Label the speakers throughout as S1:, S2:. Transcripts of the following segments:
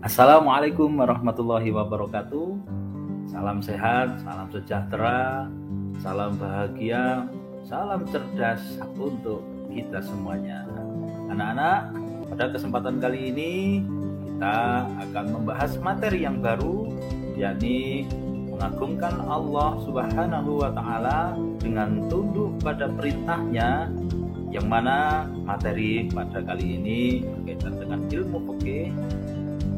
S1: Assalamualaikum warahmatullahi wabarakatuh. Salam sehat, salam sejahtera, salam bahagia, salam cerdas untuk kita semuanya. Anak-anak, pada kesempatan kali ini kita akan membahas materi yang baru, yakni mengagungkan Allah Subhanahu wa Ta'ala dengan tunduk pada perintahnya, yang mana materi pada kali ini berkaitan dengan ilmu fikih,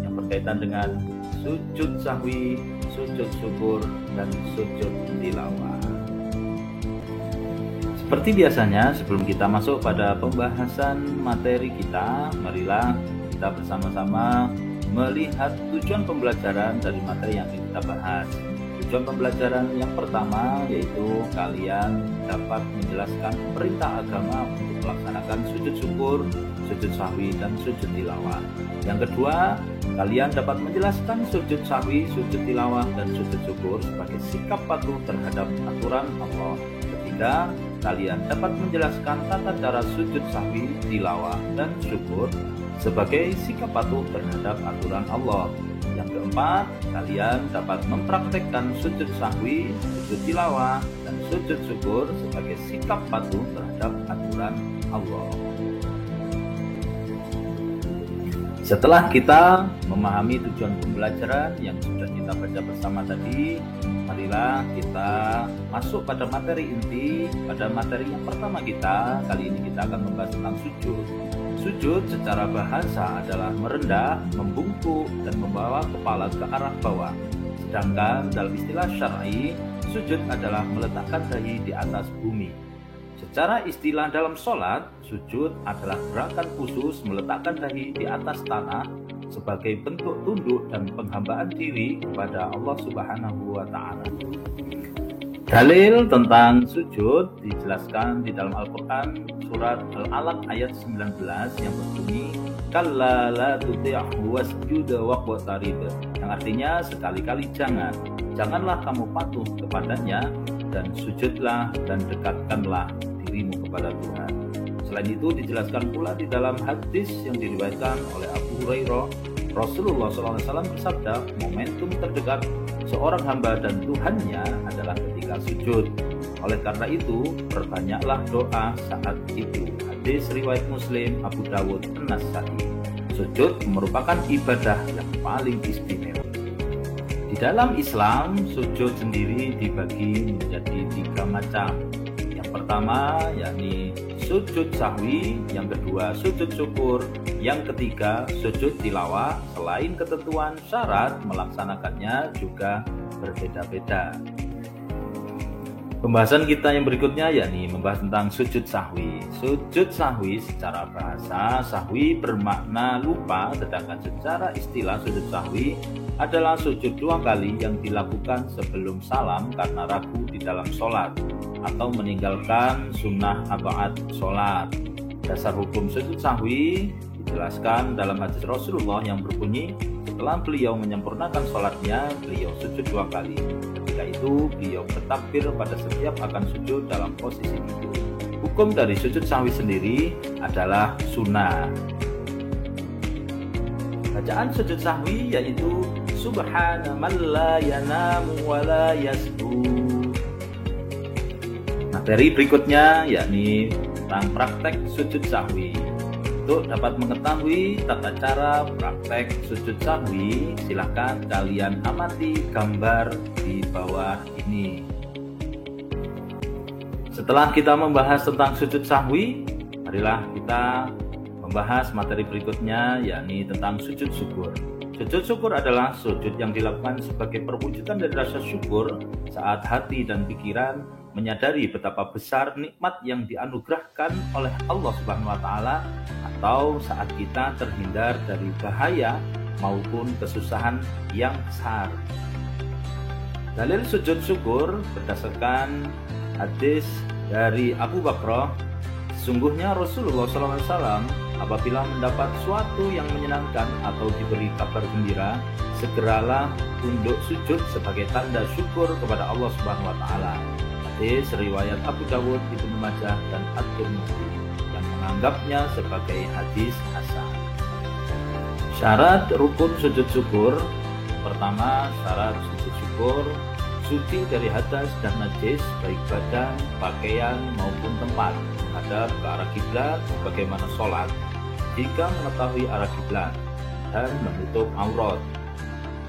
S1: yang berkaitan dengan sujud sahwi, sujud syukur, dan sujud tilawah. Seperti biasanya, sebelum kita masuk pada pembahasan materi kita, marilah kita bersama-sama melihat tujuan pembelajaran dari materi yang kita bahas. Tujuan pembelajaran yang pertama yaitu kalian dapat menjelaskan perintah agama untuk melaksanakan sujud syukur, sujud sahwi, dan sujud tilawah. Yang kedua, kalian dapat menjelaskan sujud sahwi, sujud tilawah, dan sujud syukur sebagai sikap patuh terhadap aturan Allah. Ketiga, kalian dapat menjelaskan tata cara sujud sahwi, tilawah, dan syukur sebagai sikap patuh terhadap aturan Allah. Yang keempat, kalian dapat mempraktekkan sujud sahwi, sujud tilawah, dan sujud syukur sebagai sikap patuh terhadap aturan Allah. Setelah kita memahami tujuan pembelajaran yang sudah kita baca bersama tadi, marilah kita masuk pada materi inti. Pada materi yang pertama kita, kali ini kita akan membahas tentang sujud. Sujud secara bahasa adalah merendah, membungkuk, dan membawa kepala ke arah bawah. Sedangkan dalam istilah syar'i, sujud adalah meletakkan dahi di atas bumi. Secara istilah dalam sholat, sujud adalah gerakan khusus meletakkan dahi di atas tanah sebagai bentuk tunduk dan penghambaan diri kepada Allah Subhanahu wa Ta'ala. Dalil tentang sujud dijelaskan di dalam Al-Quran surat Al-Alaq ayat 19 yang berbunyi kalla la tuti'hu wasjud waqtarib, yang artinya sekali-kali janganlah kamu patuh kepadanya dan sujudlah dan dekatkanlah dirimu kepada Tuhan. Selain itu dijelaskan pula di dalam hadis yang diriwayatkan oleh Abu Hurairah, Rasulullah SAW bersabda, momentum terdekat seorang hamba dan Tuhannya adalah ketika sujud. Oleh karena itu, perbanyaklah doa saat itu. Hadis riwayat Muslim, Abu Dawud, An-Nasa'i. Sujud merupakan ibadah yang paling istimewa. Di dalam Islam, sujud sendiri dibagi menjadi 3 macam. Yang pertama yakni sujud sahwi, yang kedua sujud syukur, yang ketiga sujud tilawah. Selain ketentuan syarat melaksanakannya juga berbeda-beda. Pembahasan kita yang berikutnya yakni membahas tentang sujud sahwi. Sujud sahwi secara bahasa, sahwi bermakna lupa, sedangkan secara istilah sujud sahwi adalah sujud 2 kali yang dilakukan sebelum salam karena ragu di dalam sholat atau meninggalkan sunnah abad sholat. Dasar hukum sujud sahwi dijelaskan dalam hadis Rasulullah yang berbunyi, setelah beliau menyempurnakan sholatnya, beliau sujud 2 kali. Ketika itu beliau bertakbir pada setiap akan sujud dalam posisi itu. Hukum dari sujud sahwi sendiri adalah sunnah. Bacaan sujud sahwi yaitu subhana man la yanamu wa la yasbud. Materi berikutnya yakni tentang praktek sujud sahwi. Untuk dapat mengetahui tata cara praktek sujud sahwi, silakan kalian amati gambar di bawah ini. Setelah kita membahas tentang sujud sahwi, marilah kita membahas materi berikutnya yakni tentang sujud syukur. Sujud syukur adalah sujud yang dilakukan sebagai perwujudan dari rasa syukur saat hati dan pikiran menyadari betapa besar nikmat yang dianugerahkan oleh Allah Subhanahu wa Ta'ala, atau saat kita terhindar dari bahaya maupun kesusahan yang besar. Dalil sujud syukur berdasarkan hadis dari Abu Bakrah, sesungguhnya Rasulullah SAW apabila mendapat suatu yang menyenangkan atau diberi kabar gembira, segeralah tunduk sujud sebagai tanda syukur kepada Allah Subhanahu wa Ta'ala. Hadis riwayat Abu Dawud, Ibnu Majah, dan At-Tirmidzi yang menganggapnya sebagai hadis hasan. Syarat rukun sujud syukur. Pertama, syarat sujud syukur suci dari hadas dan najis, baik badan, pakaian maupun tempat, menghadap ke arah kiblat sebagaimana sholat jika mengetahui arah kiblat, dan menutup aurat.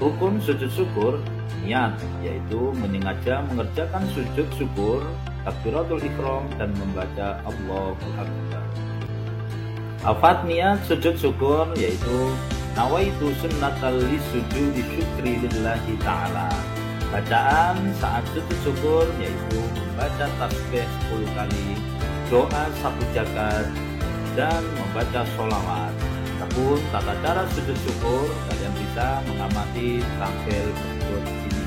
S1: Rukun sujud syukur niat, yaitu menyengaja mengerjakan sujud syukur, takbiratul ihram, dan membaca Allahu Akbar. Lafaz niat sujud syukur yaitu nawaitu sunnatal lisujudi syukri lillahi ta'ala. Bacaan saat sujud syukur yaitu membaca tasbih 10 kali, doa 1 jagat, dan membaca sholawat. Adapun tata cara sujud syukur kalian bisa mengamati tampil berikut ini.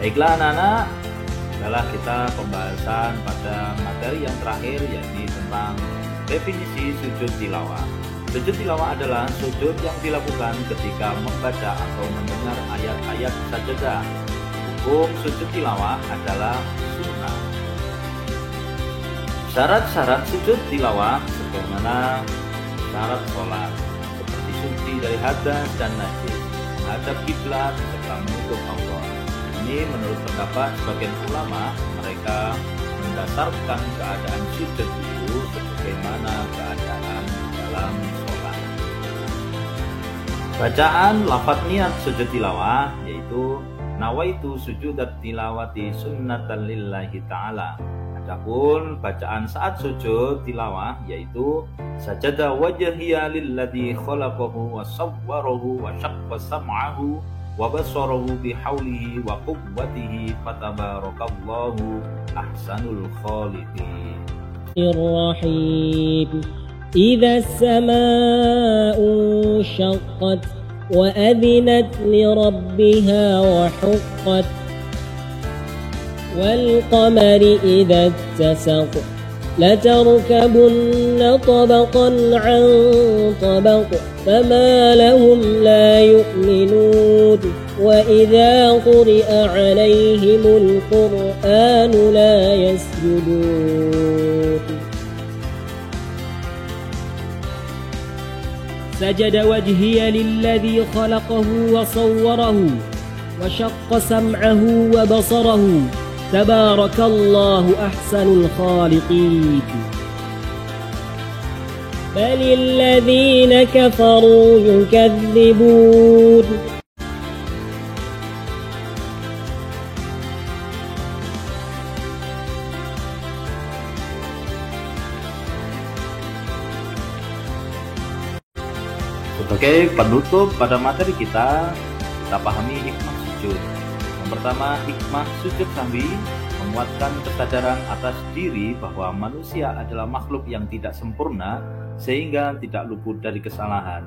S1: Baiklah anak-anak, adalah kita pembahasan pada materi yang terakhir, yakni tentang definisi sujud tilawah. Sujud tilawah adalah sujud yang dilakukan ketika membaca atau mendengar ayat-ayat sajadah. Hukum sujud tilawah adalah sunnah. Syarat-syarat sujud tilawah sebagaimana syarat sholat, seperti suci dari hadas dan najis, menghadap kiblat serta menutup aurat. Ini menurut pendapat sebagian ulama, mereka mendasarkan keadaan sujud itu sebagaimana keadaan dalam sholat. Bacaan lafaz niat sujud tilawah yaitu nawaitu sujudat tilawati sunnatan lillahi ta'ala. Adapun bacaan saat sujud tilawah yaitu sajada wajhiya lilladzi khalaqahu wa sawwarahu wa syaqqa sam'ahu wa basarahu bihaulihi wa quwwatihi fatabarakallahu ahsanul khaliqin.
S2: الرحيم إذا السماء انشقت وأذنت لربها وحقت والقمر إذا اتسق لتركبن طبقا عن طبق فما لهم لا يؤمنون وإذا قرئ عليهم القرآن لا يسجدون سجد وجهي للذي خلقه وصوره وشق سمعه وبصره تبارك الله أحسن الخالقين بل الذين كفروا يكذبون
S1: Sebagai penutup pada materi kita pahami hikmah sujud. Yang pertama, hikmah sujud sambil menguatkan kesadaran atas diri bahwa manusia adalah makhluk yang tidak sempurna sehingga tidak luput dari kesalahan.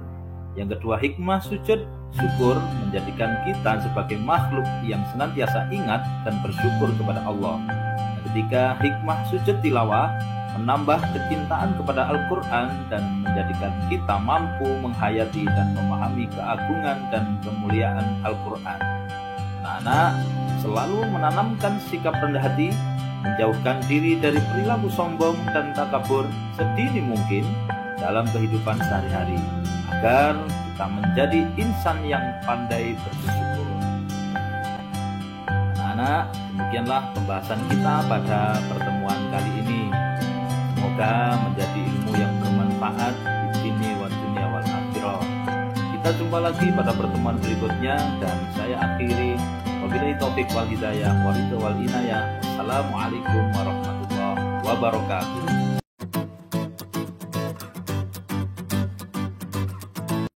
S1: Yang kedua, hikmah sujud syukur menjadikan kita sebagai makhluk yang senantiasa ingat dan bersyukur kepada Allah. Yang ketiga, hikmah sujud tilawah menambah kecintaan kepada Al-Quran dan menjadikan kita mampu menghayati dan memahami keagungan dan kemuliaan Al-Quran. Anak-anak selalu menanamkan sikap rendah hati, menjauhkan diri dari perilaku sombong dan takabur sedini mungkin dalam kehidupan sehari-hari, agar kita menjadi insan yang pandai bersyukur. Anak-anak, demikianlah pembahasan kita pada pertemuan kali ini. Semoga menjadi ilmu yang bermanfaat di sini wa dunia wal akhirah. Kita jumpa lagi pada pertemuan berikutnya dan saya akhiri wabillahi taufik wal hidayah wal inayah. Assalamualaikum warahmatullahi wabarakatuh.